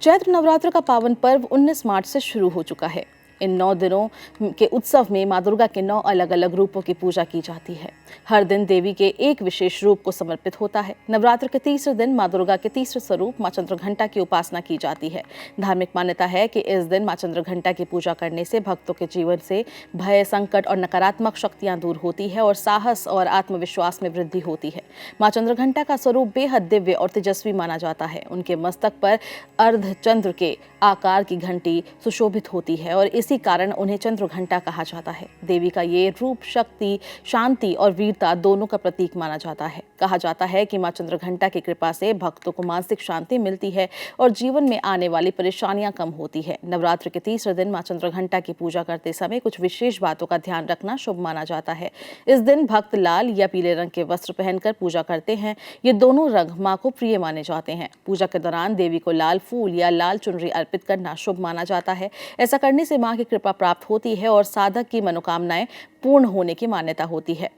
चैत्र नवरात्र का पावन पर्व 19 मार्च से शुरू हो चुका है। इन 9 दिनों के उत्सव में मां दुर्गा के 9 अलग अलग रूपों की पूजा की जाती है। हर दिन देवी के एक विशेष रूप को समर्पित होता है। नवरात्र के तीसरे दिन मां दुर्गा के तीसरे स्वरूप मां चंद्रघंटा की उपासना की जाती है। धार्मिक मान्यता है कि इस दिन मां चंद्रघंटा की पूजा करने से भक्तों के जीवन से भय, संकट और नकारात्मक शक्तियां दूर होती है और साहस और आत्मविश्वास में वृद्धि होती है। मां चंद्रघंटा का स्वरूप बेहद दिव्य और तेजस्वी माना जाता है। उनके मस्तक पर अर्धचंद्र के आकार की घंटी सुशोभित होती है और इसी कारण उन्हें चंद्रघंटा कहा जाता है। देवी का ये रूप शक्ति, शांति और वीरता दोनों का प्रतीक माना जाता है। कहा जाता है कि मां चंद्रघंटा की कृपा से भक्तों को मानसिक शांति मिलती है और जीवन में आने वाली परेशानियां कम होती है। नवरात्र के तीसरे दिन मां चंद्रघंटा की पूजा करते समय कुछ विशेष बातों का ध्यान रखना शुभ माना जाता है। इस दिन भक्त लाल या पीले रंग के वस्त्र पहनकर पूजा करते हैं। ये दोनों रंग मां को प्रिय माने जाते हैं। पूजा के दौरान देवी को लाल फूल या लाल चुनरी अर्पित करना शुभ माना जाता है। ऐसा करने से मां की कृपा प्राप्त होती है और साधक की मनोकामनाएं पूर्ण होने की मान्यता होती है।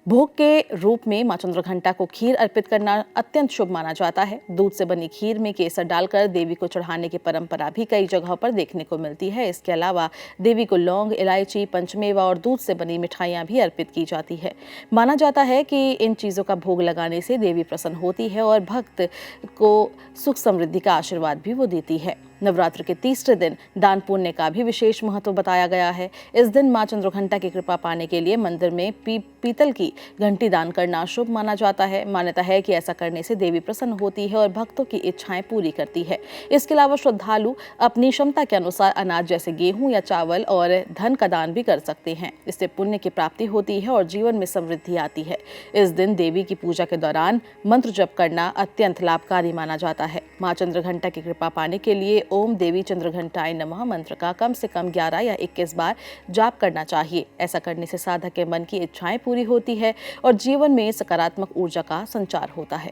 भोग के रूप में मां चंद्रघंटा को खीर अर्पित करना अत्यंत शुभ माना जाता है। दूध से बनी खीर में केसर डालकर देवी को चढ़ाने की परंपरा भी कई जगहों पर देखने को मिलती है। इसके अलावा देवी को लौंग, इलायची, पंचमेवा और दूध से बनी मिठाइयां भी अर्पित की जाती है। माना जाता है कि इन चीज़ों का भोग लगाने से देवी प्रसन्न होती है और भक्त को सुख समृद्धि का आशीर्वाद भी वो देती है। नवरात्र के तीसरे दिन दान पुण्य का भी विशेष महत्व बताया गया है। इस दिन मां चंद्रघंटा की कृपा पाने के लिए मंदिर में पीतल की घंटी दान करना शुभ माना जाता है। मान्यता है कि ऐसा करने से देवी प्रसन्न होती है और भक्तों की इच्छाएं पूरी करती है। इसके अलावा श्रद्धालु अपनी क्षमता के अनुसार अनाज जैसे गेहूं या चावल और धन का दान भी कर सकते हैं। इससे पुण्य की प्राप्ति होती है और जीवन में समृद्धि आती है। इस दिन देवी की पूजा के दौरान मंत्र जप करना अत्यंत लाभकारी माना जाता है। मां चंद्रघंटा की कृपा पाने के लिए ओम देवी चंद्रघंटाय नमः मंत्र का कम से कम 11 या 21 बार जाप करना चाहिए। ऐसा करने से साधक के मन की इच्छाएं पूरी होती है और जीवन में सकारात्मक ऊर्जा का संचार होता है।